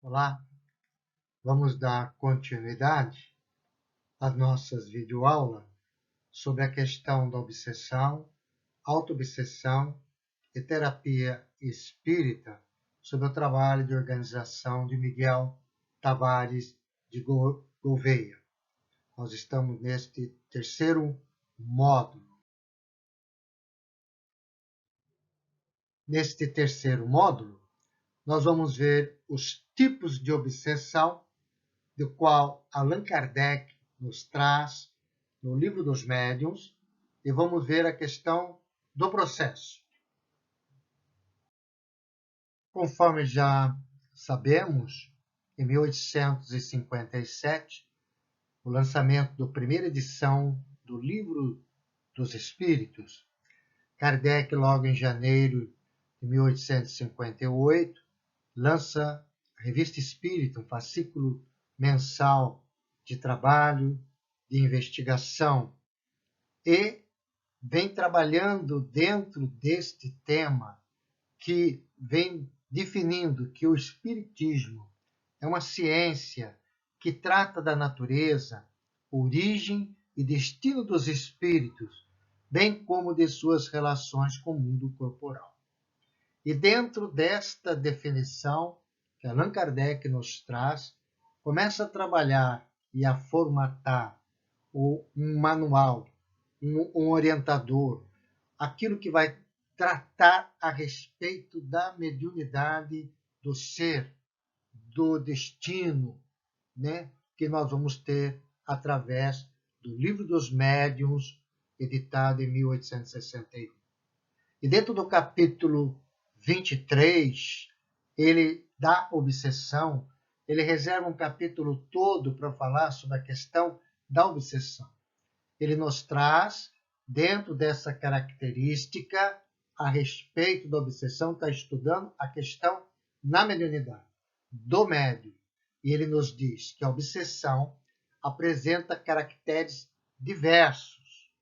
Olá, vamos dar continuidade às nossas videoaulas sobre a questão da obsessão, autoobsessão e terapia espírita, sobre o trabalho de organização de Miguel Tavares de Gouveia. Nós estamos neste terceiro módulo. Neste terceiro módulo, nós vamos ver os tipos de obsessão, do qual Allan Kardec nos traz no Livro dos Médiuns, e vamos ver a questão do processo. Conforme já sabemos, em 1857, o lançamento da primeira edição do Livro dos Espíritos, Kardec, logo em janeiro de 1858, lança a Revista Espírita, um fascículo mensal de trabalho, de investigação, e vem trabalhando dentro deste tema, que vem definindo que o Espiritismo é uma ciência que trata da natureza, origem e destino dos espíritos, bem como de suas relações com o mundo corporal. E dentro desta definição que Allan Kardec nos traz, começa a trabalhar e a formatar um manual, um orientador, aquilo que vai tratar a respeito da mediunidade do ser, do destino, né, que nós vamos ter através do Livro dos Médiuns, editado em 1861. E dentro do capítulo 23, ele da obsessão, ele reserva um capítulo todo para falar sobre a questão da obsessão. Ele nos traz, dentro dessa característica, a respeito da obsessão, está estudando a questão na mediunidade, do médium. E ele nos diz que a obsessão apresenta caracteres diversos,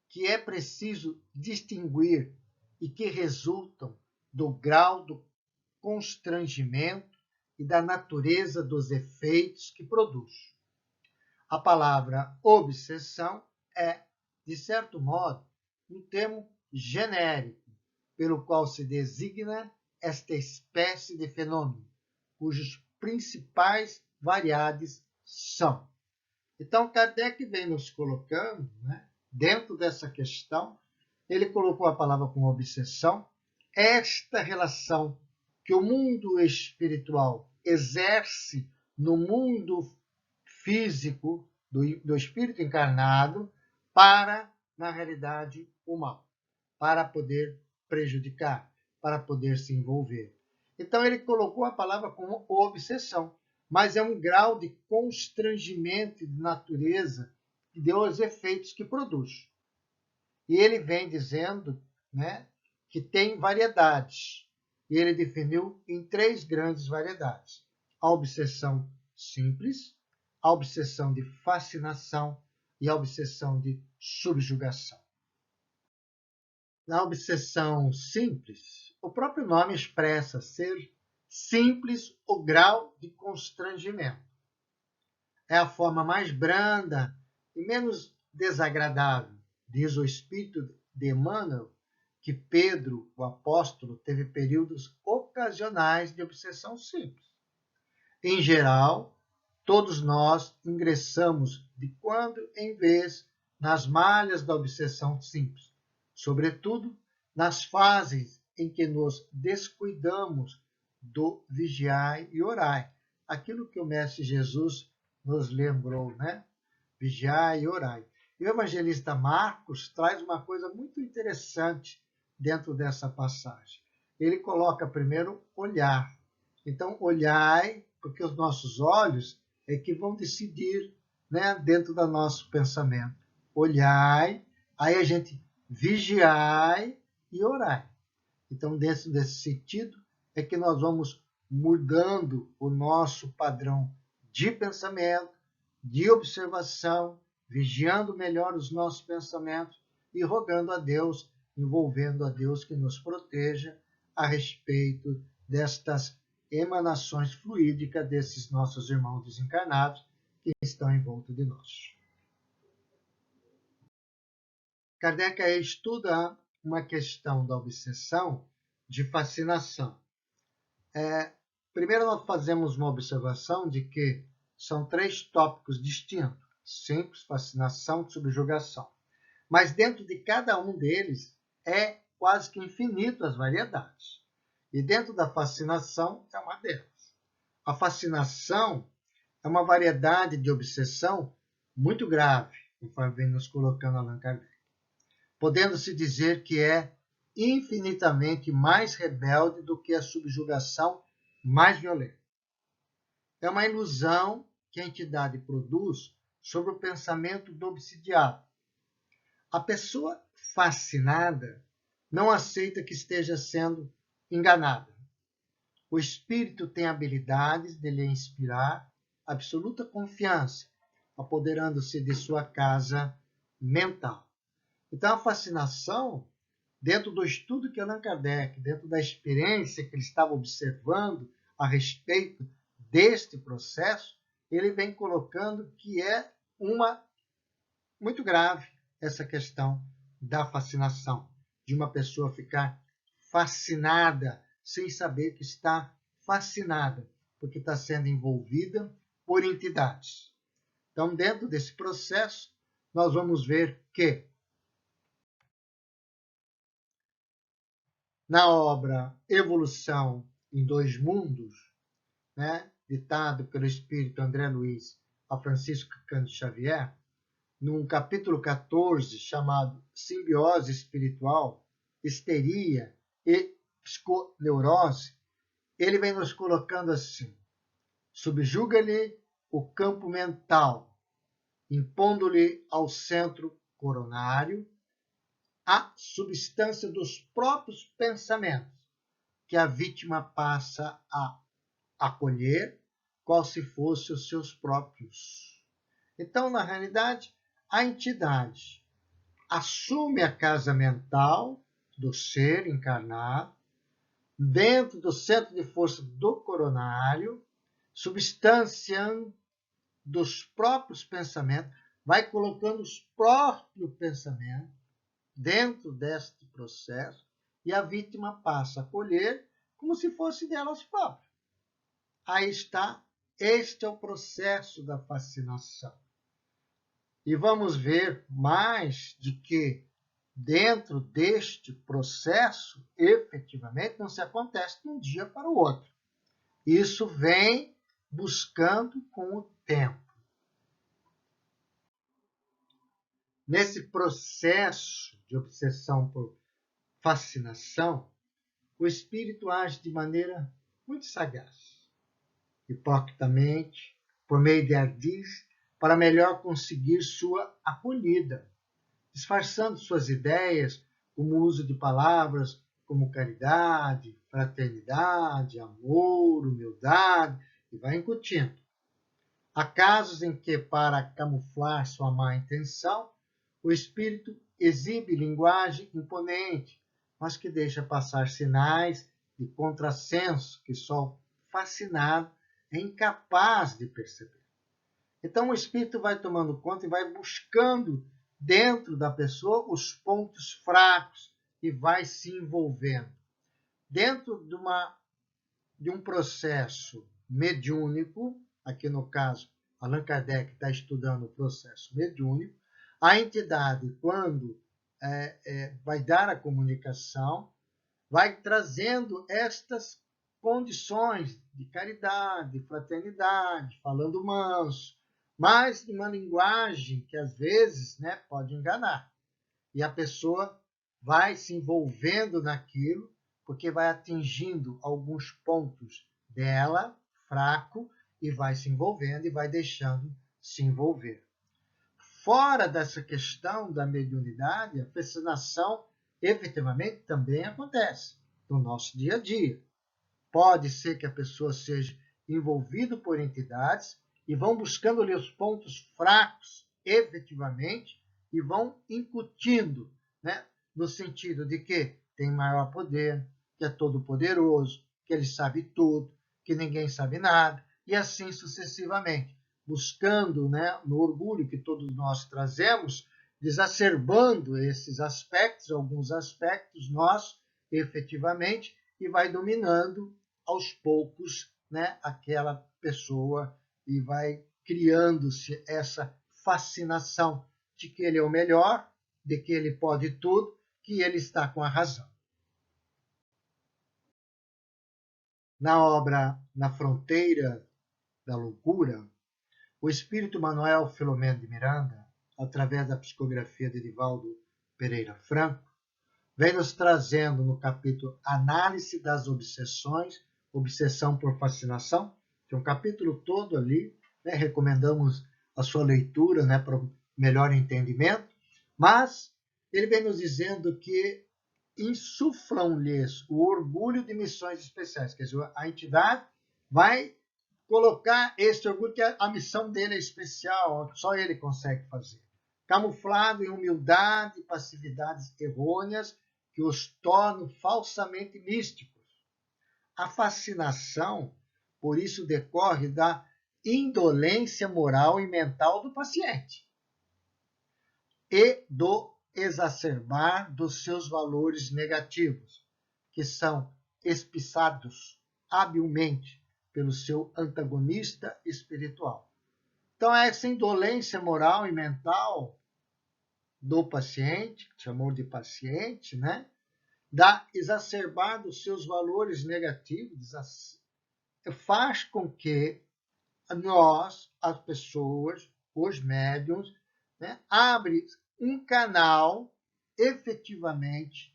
que é preciso distinguir e que resultam do grau do constrangimento e da natureza dos efeitos que produz. A palavra obsessão é, de certo modo, um termo genérico, pelo qual se designa esta espécie de fenômeno, cujos principais variáveis são. Então, Kardec vem nos colocando, né, dentro dessa questão, ele colocou a palavra como obsessão, esta relação que o mundo espiritual exerce no mundo físico do espírito encarnado para, na realidade, o mal, para poder prejudicar, para poder se envolver. Então, ele colocou a palavra como obsessão, mas é um grau de constrangimento de natureza que deu os efeitos que produz. E ele vem dizendo, né, que tem variedades. E ele definiu em 3 grandes variedades: a obsessão simples, a obsessão de fascinação e a obsessão de subjugação. Na obsessão simples, o próprio nome expressa ser simples o grau de constrangimento. É a forma mais branda e menos desagradável, diz o espírito de Emmanuel, que Pedro, o apóstolo, teve períodos ocasionais de obsessão simples. Em geral, todos nós ingressamos de quando em vez nas malhas da obsessão simples, sobretudo nas fases em que nos descuidamos do vigiai e orai. Aquilo que o Mestre Jesus nos lembrou, né? Vigiai e orai. E o evangelista Marcos traz uma coisa muito interessante dentro dessa passagem. Ele coloca primeiro olhar. Então, olhai, porque os nossos olhos é que vão decidir, né, dentro do nosso pensamento. Olhai, aí a gente vigiai e orai. Então, dentro desse sentido, é que nós vamos mudando o nosso padrão de pensamento, de observação, vigiando melhor os nossos pensamentos e rogando a Deus, envolvendo a Deus que nos proteja a respeito destas emanações fluídicas desses nossos irmãos desencarnados que estão em volta de nós. Kardec estuda uma questão da obsessão de fascinação. Primeiro, nós fazemos uma observação de que são 3 tópicos distintos: simples, fascinação, subjugação. Mas dentro de cada um deles é quase que infinito as variedades. E dentro da fascinação é uma delas. A fascinação é uma variedade de obsessão muito grave, conforme vem nos colocando Allan Kardec, podendo-se dizer que é infinitamente mais rebelde do que a subjugação mais violenta. É uma ilusão que a entidade produz sobre o pensamento do obsidiado. A pessoa fascinada não aceita que esteja sendo enganada. O espírito tem habilidades de lhe inspirar absoluta confiança, apoderando-se de sua casa mental. Então, a fascinação, dentro do estudo que Allan Kardec, dentro da experiência que ele estava observando a respeito deste processo, ele vem colocando que é muito grave essa questão da fascinação, de uma pessoa ficar fascinada sem saber que está fascinada, porque está sendo envolvida por entidades. Então, dentro desse processo, nós vamos ver que na obra Evolução em Dois Mundos, ditado pelo espírito André Luiz a Francisco Cândido Xavier, num capítulo 14 chamado Simbiose Espiritual, Histeria e Psiconeurose, ele vem nos colocando assim: subjuga-lhe o campo mental, impondo-lhe ao centro coronário a substância dos próprios pensamentos, que a vítima passa a acolher, qual se fossem os seus próprios. Então, na realidade, a entidade assume a casa mental do ser encarnado, dentro do centro de força do coronário, substanciando dos próprios pensamentos, vai colocando os próprios pensamentos dentro deste processo, e a vítima passa a colher como se fosse delas próprias. Aí está, este é o processo da fascinação. E vamos ver mais de que dentro deste processo, efetivamente, não se acontece de um dia para o outro. Isso vem buscando com o tempo. Nesse processo de obsessão por fascinação, o espírito age de maneira muito sagaz, hipocritamente, por meio de ardis, para melhor conseguir sua acolhida, disfarçando suas ideias com o uso de palavras como caridade, fraternidade, amor, humildade, e vai incutindo. Há casos em que, para camuflar sua má intenção, o espírito exibe linguagem imponente, mas que deixa passar sinais de contrassenso que só o fascinado é incapaz de perceber. Então o espírito vai tomando conta e vai buscando dentro da pessoa os pontos fracos e vai se envolvendo. Dentro de um processo mediúnico, aqui no caso, Allan Kardec está estudando o processo mediúnico, a entidade, quando vai dar a comunicação, vai trazendo estas condições de caridade, de fraternidade, falando manso, mas de uma linguagem que às vezes pode enganar. E a pessoa vai se envolvendo naquilo, porque vai atingindo alguns pontos dela, fraco, e vai se envolvendo e vai deixando se envolver. Fora dessa questão da mediunidade, a fascinação efetivamente também acontece no nosso dia a dia. Pode ser que a pessoa seja envolvida por entidades e vão buscando ali os pontos fracos, efetivamente, e vão incutindo, no sentido de que tem maior poder, que é todo poderoso, que ele sabe tudo, que ninguém sabe nada, e assim sucessivamente, buscando, né, no orgulho que todos nós trazemos, exacerbando esses aspectos, alguns aspectos nossos, efetivamente, e vai dominando aos poucos, né, aquela pessoa e vai criando-se essa fascinação de que ele é o melhor, de que ele pode tudo, que ele está com a razão. Na obra Na Fronteira da Loucura, o espírito Manuel Filomeno de Miranda, através da psicografia de Divaldo Pereira Franco, vem nos trazendo no capítulo Análise das Obsessões, Obsessão por Fascinação, tem um capítulo todo ali, né, recomendamos a sua leitura, né, para melhor entendimento, mas ele vem nos dizendo que insuflam-lhes o orgulho de missões especiais, quer dizer, a entidade vai colocar esse orgulho, que a missão dele é especial, só ele consegue fazer, camuflado em humildade e passividades errôneas que os tornam falsamente místicos. A fascinação, por isso, decorre da indolência moral e mental do paciente e do exacerbar dos seus valores negativos, que são espiçados habilmente pelo seu antagonista espiritual. Então, essa indolência moral e mental do paciente, chamou de paciente, né, da exacerbar dos seus valores negativos, faz com que nós, as pessoas, os médiums, né, abre um canal efetivamente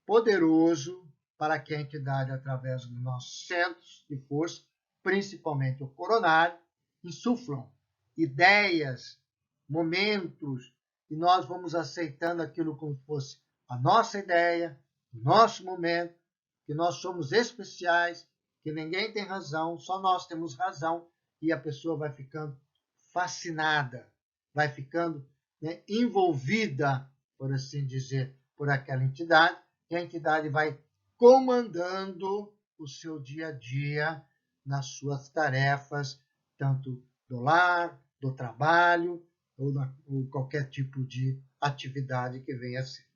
poderoso para que a entidade, através dos nossos centros de força, principalmente o coronário, insuflam ideias, momentos, e nós vamos aceitando aquilo como se fosse a nossa ideia, o nosso momento, que nós somos especiais, que ninguém tem razão, só nós temos razão, e a pessoa vai ficando fascinada, vai ficando, né, envolvida, por assim dizer, por aquela entidade, e a entidade vai comandando o seu dia a dia nas suas tarefas, tanto do lar, do trabalho, ou qualquer tipo de atividade que venha a ser.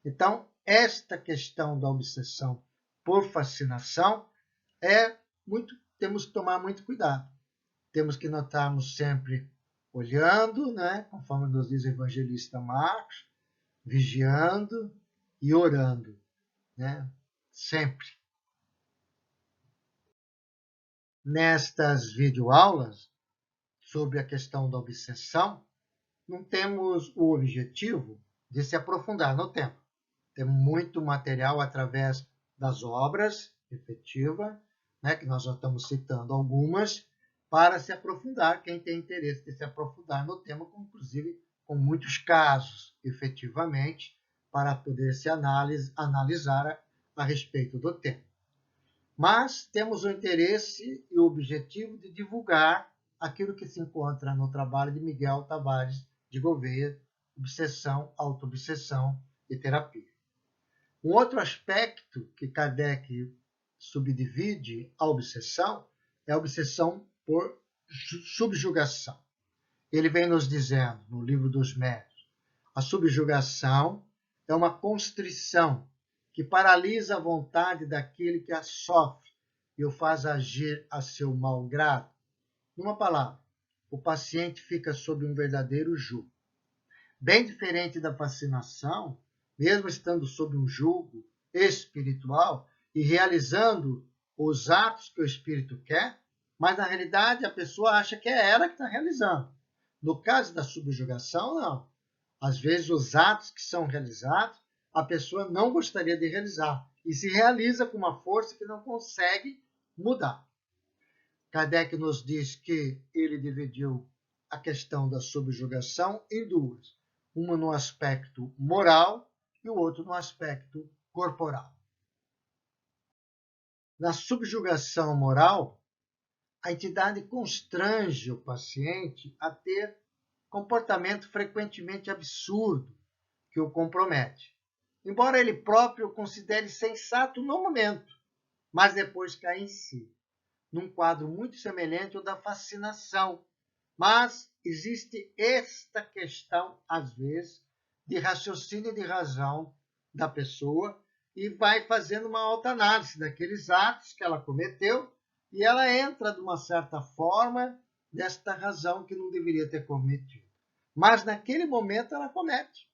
Então, esta questão da obsessão por fascinação temos que tomar muito cuidado. Temos que notarmos sempre olhando, né, conforme nos diz o evangelista Marcos, vigiando e orando, né, sempre. Nestas videoaulas sobre a questão da obsessão, não temos o objetivo de se aprofundar no tema. Temos muito material através das obras efetivas, né, que nós já estamos citando algumas, para se aprofundar, quem tem interesse de se aprofundar no tema, inclusive com muitos casos, efetivamente, para poder se analisar a respeito do tema. Mas temos o interesse e o objetivo de divulgar aquilo que se encontra no trabalho de Miguel Tavares de Gouveia, Obsessão, Autoobsessão e Terapia. Um outro aspecto que Kardec subdivide a obsessão é a obsessão por subjugação. Ele vem nos dizendo, no Livro dos Médiuns, a subjugação é uma constrição que paralisa a vontade daquele que a sofre e o faz agir a seu mau grado. Numa palavra, o paciente fica sob um verdadeiro jugo. Bem diferente da fascinação, mesmo estando sob um jugo espiritual e realizando os atos que o espírito quer, mas na realidade a pessoa acha que é ela que está realizando. No caso da subjugação, não. Às vezes os atos que são realizados, a pessoa não gostaria de realizar e se realiza com uma força que não consegue mudar. Kardec nos diz que ele dividiu a questão da subjugação em duas. Uma no aspecto moral e o outro no aspecto corporal. Na subjugação moral, a entidade constrange o paciente a ter comportamento frequentemente absurdo que o compromete, embora ele próprio o considere sensato no momento, mas depois cai em si. num quadro muito semelhante ao da fascinação. Mas existe esta questão, às vezes, de raciocínio e de razão da pessoa e vai fazendo uma autoanálise daqueles atos que ela cometeu e ela entra, de uma certa forma, desta razão que não deveria ter cometido. Mas, naquele momento, ela comete,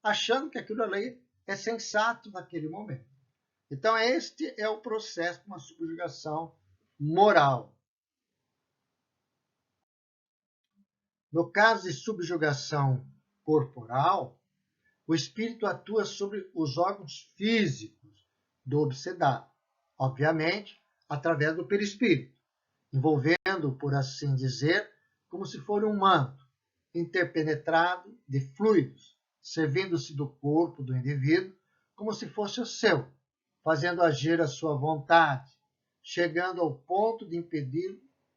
achando que aquilo ali é sensato naquele momento. Então, este é o processo de uma subjugação moral. No caso de subjugação corporal, o espírito atua sobre os órgãos físicos do obsedado, obviamente, através do perispírito, envolvendo, por assim dizer, como se for um manto interpenetrado de fluidos, servindo-se do corpo do indivíduo como se fosse o seu, fazendo agir a sua vontade, chegando ao ponto de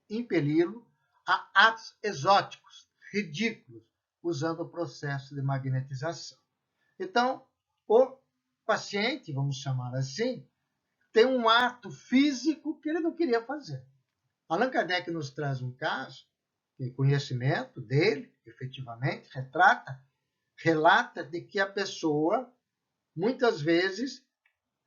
impeli-lo a atos exóticos, ridículos, usando o processo de magnetização. Então, o paciente, vamos chamar assim, tem um ato físico que ele não queria fazer. Allan Kardec nos traz um caso, de conhecimento dele, efetivamente, relata de que a pessoa, muitas vezes,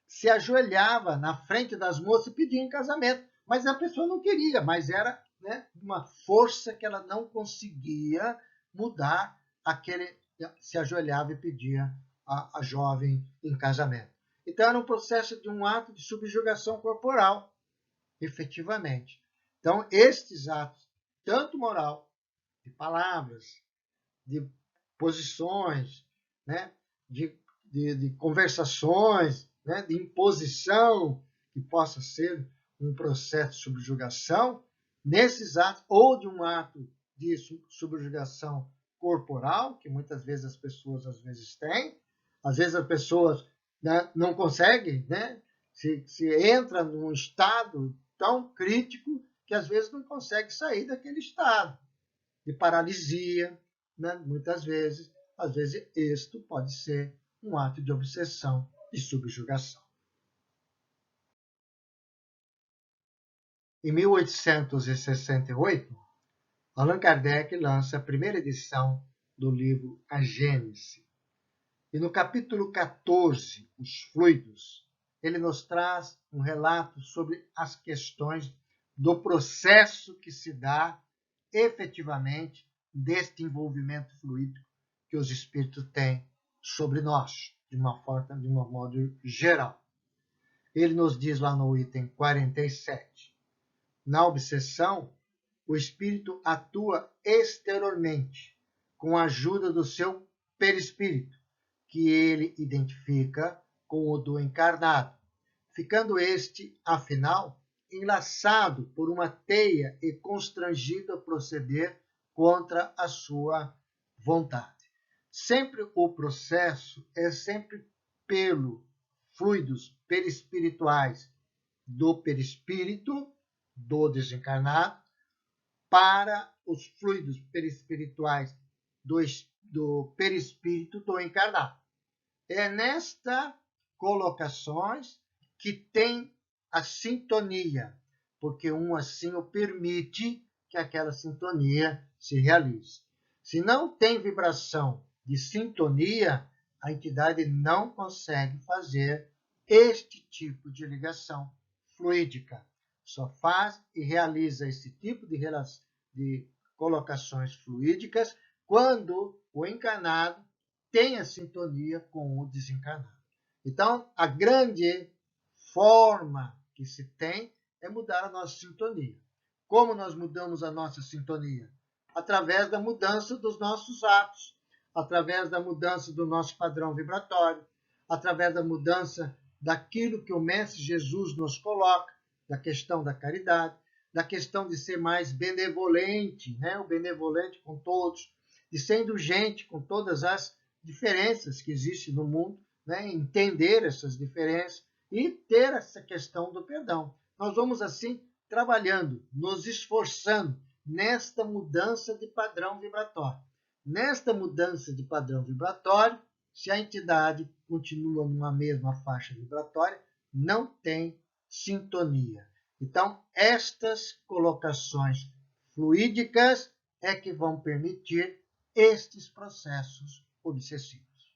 se ajoelhava na frente das moças e pedia em casamento, mas a pessoa não queria, mas era, né, uma força que ela não conseguia mudar, se ajoelhava e pedia a jovem em casamento. Então era um processo de um ato de subjugação corporal, efetivamente. Então estes atos, tanto moral, de palavras, de posições, né, de conversações, né, de imposição, que possa ser um processo de subjugação, nesses atos, ou de um ato de subjugação corporal, que muitas vezes as pessoas têm, às vezes as pessoas, né, não conseguem, né, se entra num estado tão crítico que às vezes não consegue sair daquele estado de paralisia, né, muitas vezes. Às vezes isto pode ser um ato de obsessão e subjugação. Em 1868, Allan Kardec lança a primeira edição do livro A Gênese. E no capítulo 14, Os Fluidos, ele nos traz um relato sobre as questões do processo que se dá efetivamente deste envolvimento fluídico que os espíritos têm sobre nós, de uma modo geral. Ele nos diz lá no item 47, na obsessão, o espírito atua exteriormente, com a ajuda do seu perispírito, que ele identifica com o do encarnado, ficando este, afinal, enlaçado por uma teia e constrangido a proceder contra a sua vontade. Sempre o processo é sempre pelo fluidos perispirituais do perispírito, do desencarnado, para os fluidos perispirituais do perispírito do encarnado. É nesta colocações que tem a sintonia, porque um assim o permite que aquela sintonia se realize. Se não tem vibração de sintonia, a entidade não consegue fazer este tipo de ligação fluídica. Só faz e realiza esse tipo de colocações fluídicas quando o encarnado tem a sintonia com o desencarnado. Então, a grande forma que se tem é mudar a nossa sintonia. Como nós mudamos a nossa sintonia? Através da mudança dos nossos atos, através da mudança do nosso padrão vibratório, através da mudança daquilo que o Mestre Jesus nos coloca, da questão da caridade, da questão de ser mais benevolente, né? O benevolente com todos, de ser indulgente com todas as diferenças que existem no mundo, né? Entender essas diferenças e ter essa questão do perdão. Nós vamos assim trabalhando, nos esforçando nesta mudança de padrão vibratório. Nesta mudança de padrão vibratório, se a entidade continua numa mesma faixa vibratória, não tem sintonia. Então, estas colocações fluídicas é que vão permitir estes processos obsessivos.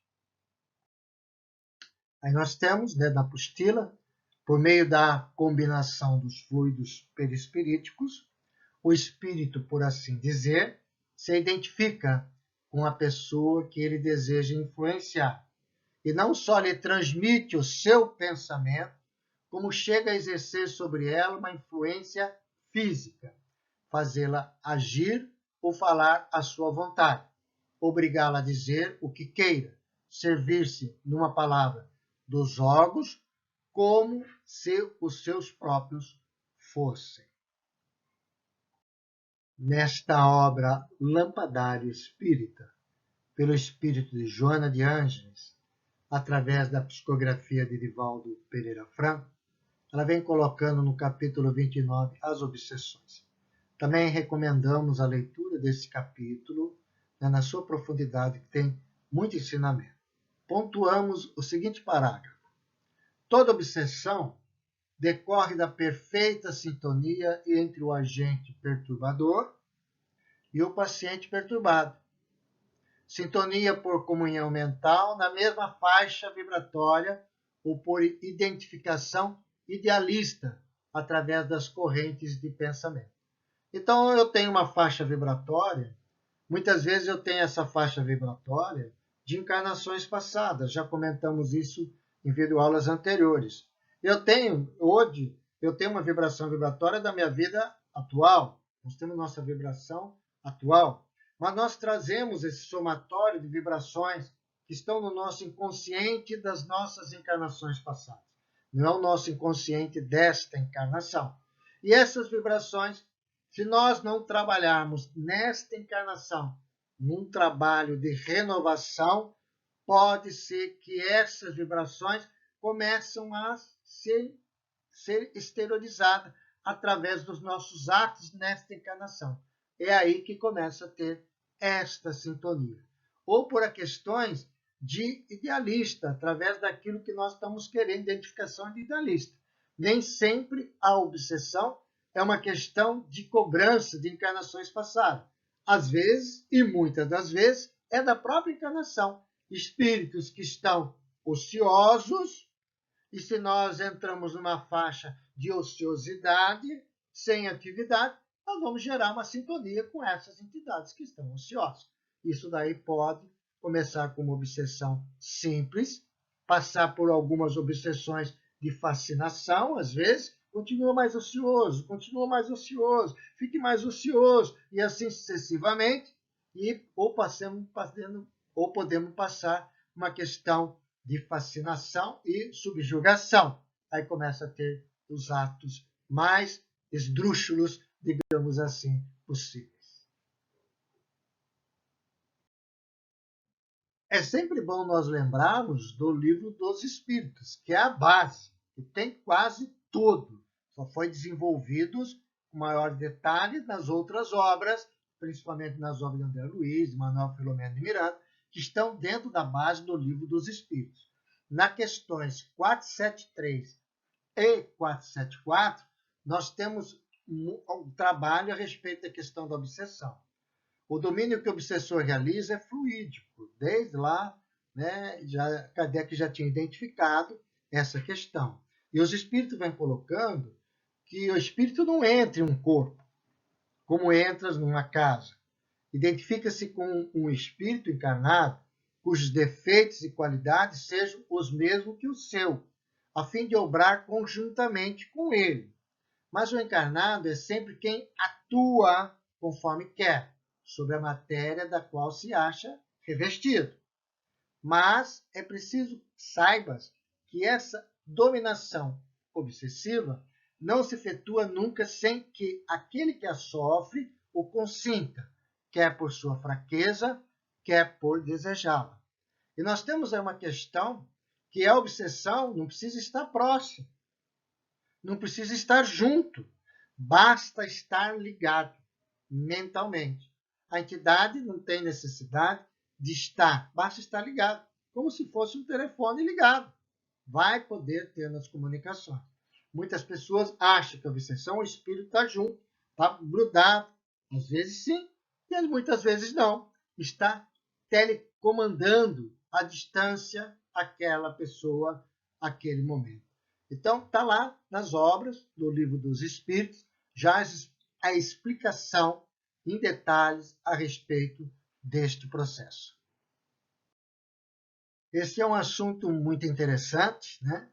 Aí nós temos, na apostila, por meio da combinação dos fluidos perispiríticos, o espírito, por assim dizer, se identifica com a pessoa que ele deseja influenciar. E não só lhe transmite o seu pensamento, como chega a exercer sobre ela uma influência física, fazê-la agir ou falar à sua vontade, obrigá-la a dizer o que queira, servir-se, numa palavra, dos órgãos como se os seus próprios fossem. Nesta obra Lampadário Espírita, pelo espírito de Joana de Ângeles, através da psicografia de Divaldo Pereira Franco, ela vem colocando no capítulo 29 as obsessões. Também recomendamos a leitura desse capítulo, na sua profundidade, que tem muito ensinamento. Pontuamos o seguinte parágrafo: toda obsessão decorre da perfeita sintonia entre o agente perturbador e o paciente perturbado. Sintonia por comunhão mental na mesma faixa vibratória ou por identificação idealista através das correntes de pensamento. Então, eu tenho uma faixa vibratória, muitas vezes eu tenho essa faixa vibratória de encarnações passadas, já comentamos isso em videoaulas anteriores. Hoje, eu tenho uma vibração vibratória da minha vida atual, nós temos nossa vibração atual, mas nós trazemos esse somatório de vibrações que estão no nosso inconsciente das nossas encarnações passadas. Não é o nosso inconsciente desta encarnação. E essas vibrações, se nós não trabalharmos nesta encarnação, num trabalho de renovação, pode ser que essas vibrações começam a ser exteriorizadas através dos nossos atos nesta encarnação. É aí que começa a ter esta sintonia. Ou por questões de idealista, através daquilo que nós estamos querendo, identificação de idealista. Nem sempre a obsessão é uma questão de cobrança de encarnações passadas. Às vezes, e muitas das vezes, é da própria encarnação. Espíritos que estão ociosos, e se nós entramos numa faixa de ociosidade, sem atividade, nós vamos gerar uma sintonia com essas entidades que estão ociosas. Isso daí pode começar com uma obsessão simples, passar por algumas obsessões de fascinação, às vezes, continua mais ocioso, fique mais ocioso, e assim sucessivamente, ou podemos passar uma questão de fascinação e subjugação. Aí começa a ter os atos mais esdrúxulos, digamos assim, possíveis. É sempre bom nós lembrarmos do Livro dos Espíritos, que é a base, que tem quase tudo. Só foi desenvolvido com maior detalhe nas outras obras, principalmente nas obras de André Luiz, Manuel Filomeno de Miranda, que estão dentro da base do Livro dos Espíritos. Nas questões 473 e 474, nós temos um trabalho a respeito da questão da obsessão. O domínio que o obsessor realiza é fluídico. Desde lá, Kardec já tinha identificado essa questão. E os espíritos vêm colocando que o espírito não entra em um corpo, como entras numa casa. Identifica-se com um espírito encarnado cujos defeitos e qualidades sejam os mesmos que o seu, a fim de obrar conjuntamente com ele. Mas o encarnado é sempre quem atua conforme quer, sobre a matéria da qual se acha revestido. Mas é preciso saibas que essa dominação obsessiva não se efetua nunca sem que aquele que a sofre o consinta, quer por sua fraqueza, quer por desejá-la. E nós temos aí uma questão que a obsessão não precisa estar próximo, não precisa estar junto, basta estar ligado mentalmente. A entidade não tem necessidade de estar, basta estar ligado, como se fosse um telefone ligado. Vai poder ter nas comunicações. Muitas pessoas acham que a obsessão, o espírito está junto, está grudado. Às vezes sim, e muitas vezes não. Está telecomandando à distância aquela pessoa, aquele momento. Então, está lá nas obras do Livro dos Espíritos, já a explicação em detalhes a respeito deste processo. Esse é um assunto muito interessante, né?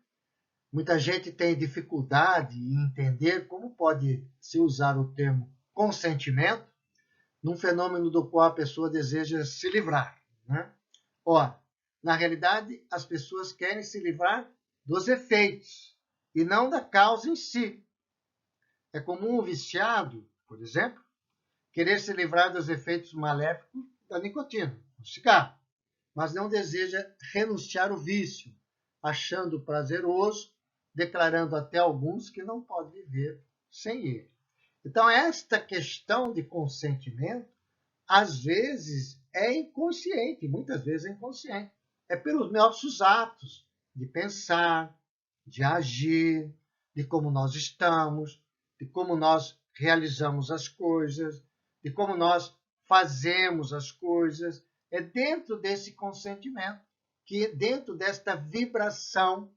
Muita gente tem dificuldade em entender como pode se usar o termo consentimento num fenômeno do qual a pessoa deseja se livrar, né? Ora, na realidade, as pessoas querem se livrar dos efeitos e não da causa em si. É comum o viciado, por exemplo, querer se livrar dos efeitos maléficos da nicotina, do cigarro, mas não deseja renunciar ao vício, achando prazeroso, declarando até alguns que não pode viver sem ele. Então, esta questão de consentimento, às vezes, é inconsciente, muitas vezes é inconsciente. É pelos nossos atos de pensar, de agir, de como nós estamos, de como nós realizamos as coisas, de como nós fazemos as coisas. É dentro desse consentimento, que dentro desta vibração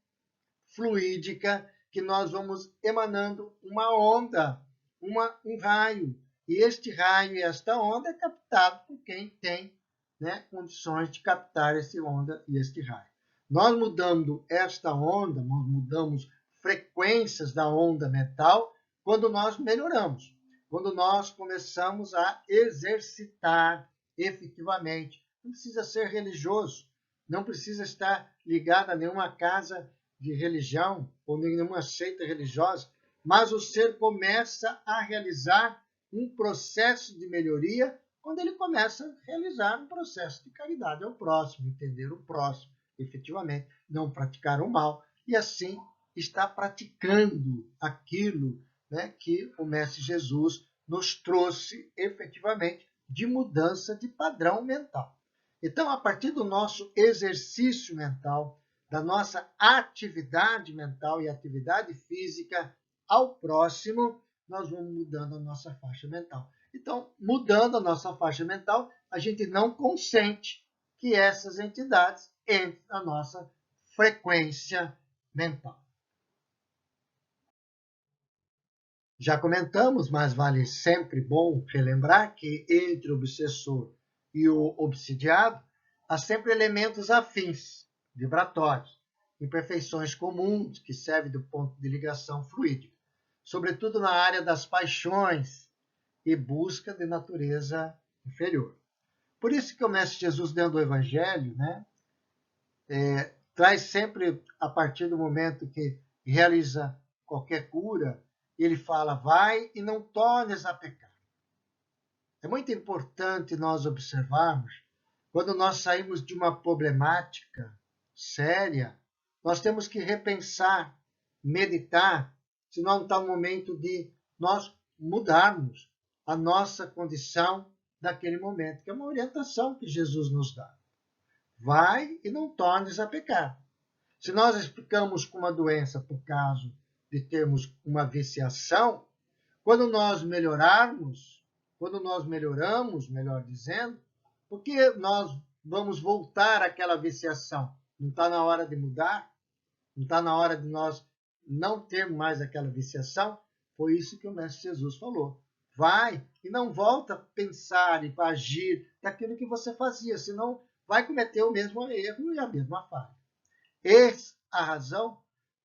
fluídica, que nós vamos emanando uma onda, um raio. E este raio e esta onda é captado por quem tem, né, condições de captar essa onda e este raio. Nós mudando esta onda, nós mudamos frequências da onda mental quando nós melhoramos, quando nós começamos a exercitar efetivamente. Não precisa ser religioso, não precisa estar ligado a nenhuma casa de religião ou nenhuma seita religiosa, mas o ser começa a realizar um processo de melhoria quando ele começa a realizar um processo de caridade ao próximo, entender o próximo, efetivamente, não praticar o mal, e assim está praticando aquilo, né, que o Mestre Jesus nos trouxe efetivamente de mudança de padrão mental. Então, a partir do nosso exercício mental, da nossa atividade mental e atividade física ao próximo, nós vamos mudando a nossa faixa mental. Então, mudando a nossa faixa mental, a gente não consente que essas entidades entrem na nossa frequência mental. Já comentamos, mas vale sempre bom relembrar que entre o obsessor e o obsidiado há sempre elementos afins, vibratórios, imperfeições comuns que servem do ponto de ligação fluídica, sobretudo na área das paixões e busca de natureza inferior. Por isso que o Mestre Jesus, dentro do Evangelho, né, traz sempre, a partir do momento que realiza qualquer cura, ele fala, vai e não tornes a pecar. É muito importante nós observarmos, quando nós saímos de uma problemática séria, nós temos que repensar, meditar, se não está no momento de nós mudarmos a nossa condição daquele momento, que é uma orientação que Jesus nos dá. Vai e não tornes a pecar. Se nós explicamos com uma doença por causa de termos uma viciação, quando nós melhorarmos, quando nós melhoramos, melhor dizendo, porque nós vamos voltar àquela viciação. Não está na hora de mudar? Não está na hora de nós não termos mais aquela viciação? Foi isso que o Mestre Jesus falou. Vai e não volta a pensar e a agir daquilo que você fazia, senão vai cometer o mesmo erro e a mesma falha. Eis a razão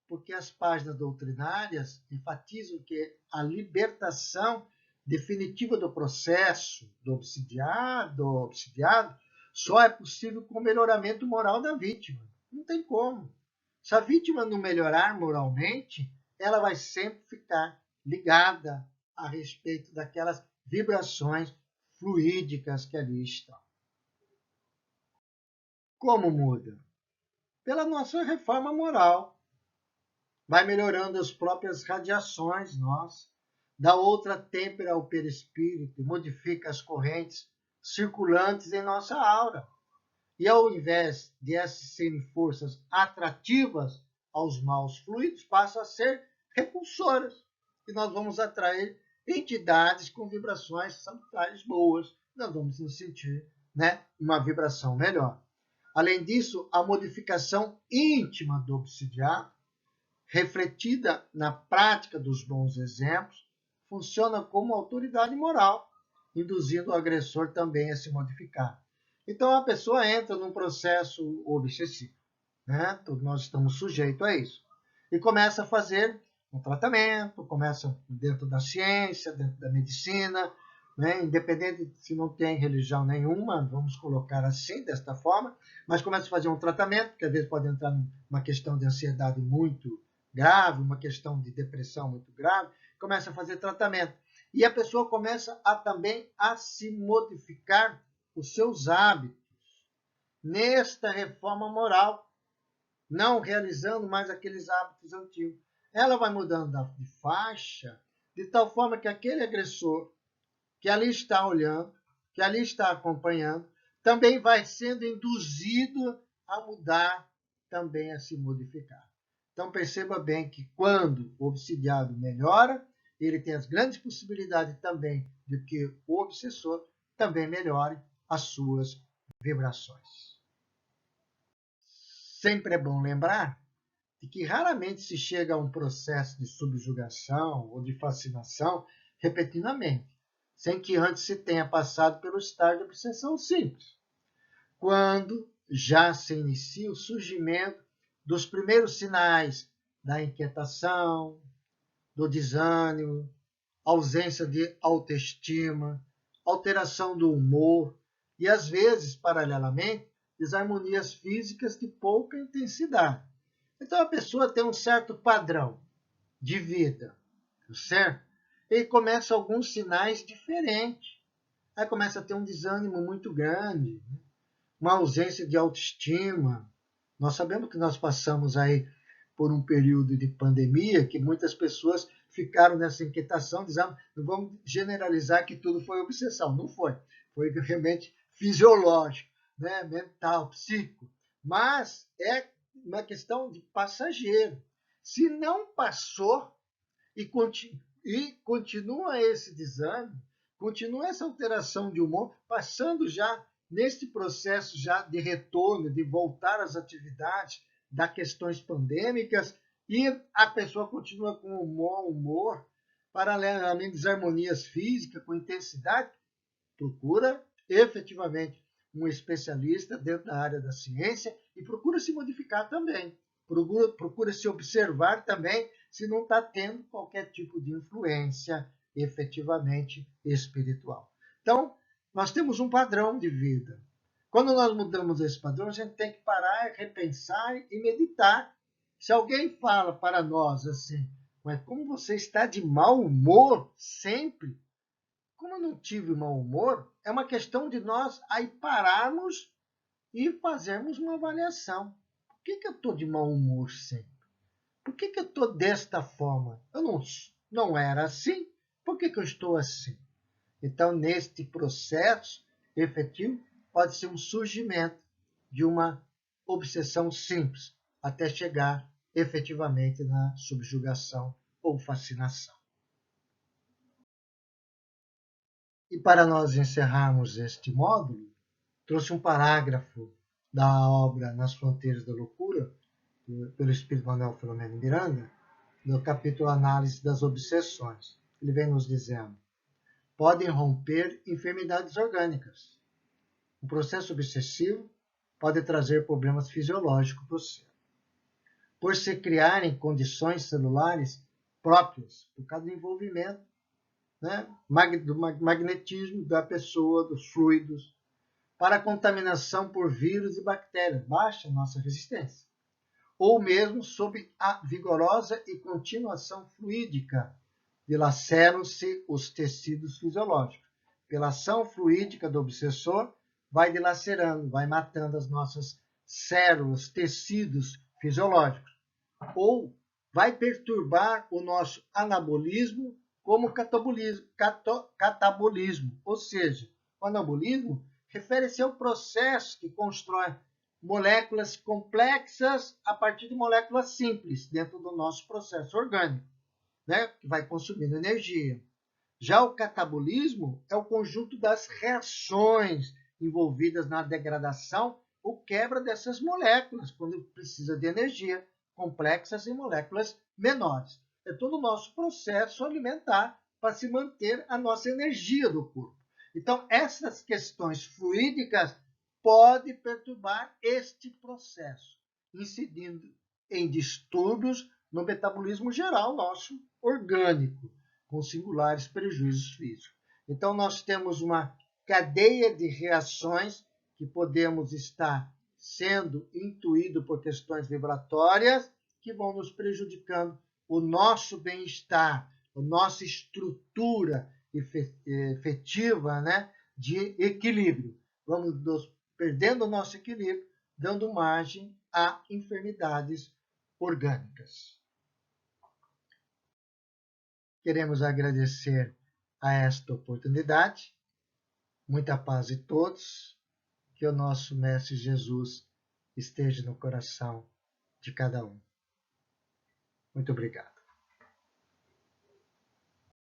porque as páginas doutrinárias enfatizam que a libertação definitiva do processo do obsidiado só é possível com o melhoramento moral da vítima. Não tem como. Se a vítima não melhorar moralmente, ela vai sempre ficar ligada a respeito daquelas vibrações fluídicas que ali estão. Como muda? Pela nossa reforma moral. Vai melhorando as próprias radiações nossas, dá outra têmpera ao perispírito, modifica as correntes circulantes em nossa aura. E ao invés de essas serem forças atrativas aos maus fluidos, passam a ser repulsoras. E nós vamos atrair entidades com vibrações salutares boas. Nós vamos nos sentir, né, uma vibração melhor. Além disso, a modificação íntima do obsidiado, refletida na prática dos bons exemplos, funciona como autoridade moral, induzindo o agressor também a se modificar. Então, a pessoa entra num processo obsessivo, né? Todos nós estamos sujeitos a isso. E começa a fazer um tratamento, começa dentro da ciência, dentro da medicina, né? Independente se não tem religião nenhuma, vamos colocar assim, desta forma, mas começa a fazer um tratamento, que às vezes pode entrar numa questão de ansiedade muito grave, uma questão de depressão muito grave, começa a fazer tratamento. E a pessoa começa também a se modificar os seus hábitos nesta reforma moral, não realizando mais aqueles hábitos antigos. Ela vai mudando de faixa, de tal forma que aquele agressor que ali está olhando, que ali está acompanhando, também vai sendo induzido a mudar, também a se modificar. Então perceba bem que quando o obsidiado melhora, ele tem as grandes possibilidades também de que o obsessor também melhore as suas vibrações. Sempre é bom lembrar de que raramente se chega a um processo de subjugação ou de fascinação repetidamente, sem que antes se tenha passado pelo estágio de obsessão simples, quando já se inicia o surgimento dos primeiros sinais da inquietação, do desânimo, ausência de autoestima, alteração do humor e, às vezes, paralelamente, desarmonias físicas de pouca intensidade. Então, a pessoa tem um certo padrão de vida, certo? E começa alguns sinais diferentes. Aí começa a ter um desânimo muito grande, uma ausência de autoestima. Nós sabemos que nós passamos aí por um período de pandemia que muitas pessoas ficaram nessa inquietação, dizendo, não vamos generalizar que tudo foi obsessão. Não foi. Foi realmente fisiológico, né? Mental, psíquico. Mas é uma questão de passageiro. Se não passou e continua esse desânimo, continua essa alteração de humor, passando já nesse processo já de retorno, de voltar às atividades das questões pandêmicas, e a pessoa continua com um bom humor, paralelamente desarmonias físicas, com intensidade, procura efetivamente um especialista dentro da área da ciência e procura se modificar também. Procura se observar também se não está tendo qualquer tipo de influência efetivamente espiritual. Então, nós temos um padrão de vida. Quando nós mudamos esse padrão, a gente tem que parar, repensar e meditar. Se alguém fala para nós assim, mas como você está de mau humor sempre? Como eu não tive mau humor, é uma questão de nós aí pararmos e fazermos uma avaliação. Por que eu estou de mau humor sempre? Por que eu estou desta forma? Eu não era assim. Por que eu estou assim? Então, neste processo efetivo, pode ser um surgimento de uma obsessão simples, até chegar efetivamente na subjugação ou fascinação. E para nós encerrarmos este módulo, trouxe um parágrafo da obra Nas Fronteiras da Loucura, pelo Espírito Manuel Filomeno Miranda, no capítulo Análise das Obsessões. Ele vem nos dizendo: podem romper enfermidades orgânicas. O processo obsessivo pode trazer problemas fisiológicos para o ser, por se criarem condições celulares próprias, por causa do envolvimento, né, do magnetismo da pessoa, dos fluidos, para a contaminação por vírus e bactérias, baixa nossa resistência, ou mesmo sob a vigorosa e contínua ação fluídica, dilaceram-se os tecidos fisiológicos. Pela ação fluídica do obsessor, vai dilacerando, vai matando as nossas células, tecidos fisiológicos, ou vai perturbar o nosso anabolismo como catabolismo, ou seja, o anabolismo refere-se ao processo que constrói moléculas complexas a partir de moléculas simples dentro do nosso processo orgânico. né, que vai consumindo energia. Já o catabolismo é o conjunto das reações envolvidas na degradação ou quebra dessas moléculas, quando precisa de energia, complexas e moléculas menores. É todo o nosso processo alimentar para se manter a nossa energia do corpo. Então, essas questões fluídicas podem perturbar este processo, incidindo em distúrbios no metabolismo geral nosso orgânico, com singulares prejuízos físicos. Então, nós temos uma cadeia de reações que podemos estar sendo intuído por questões vibratórias que vão nos prejudicando o nosso bem-estar, a nossa estrutura efetiva, né, de equilíbrio. Vamos nos perdendo o nosso equilíbrio, dando margem a enfermidades orgânicas. Queremos agradecer a esta oportunidade. Muita paz a todos. Que o nosso Mestre Jesus esteja no coração de cada um. Muito obrigado.